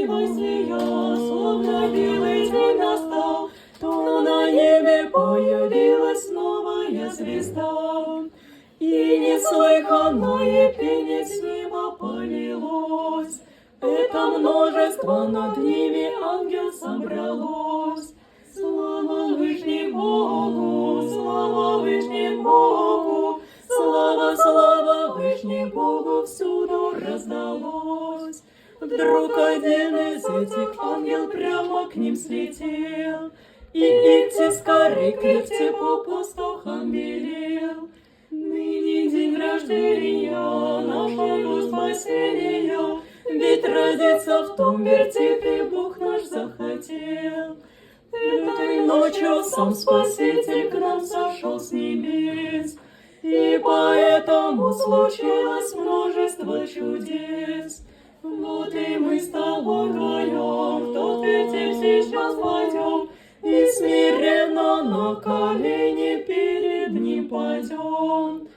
красиво сия, словно белый день настал, то на небе появилась новая звезда. И неслыханное пение с неба полилось, это множество над ними ангел собралось. Слава Вышнему Богу, слава Вышнему Богу, слава, слава Вышнему Богу всюду раздалось. Вдруг один из этих ангел прямо к ним слетел, и идти скорей крепче по пастухам велел. Ныне день рождения нашего спасения, ведь родиться в том вертепе Бог наш захотел. Этой ночью сам Спаситель к нам сошел с небес, и поэтому случилось множество чудес. Вот и мы с тобой вдвоем в тот вертеп сейчас войдем, и смиренно на колени перед ним пойдем.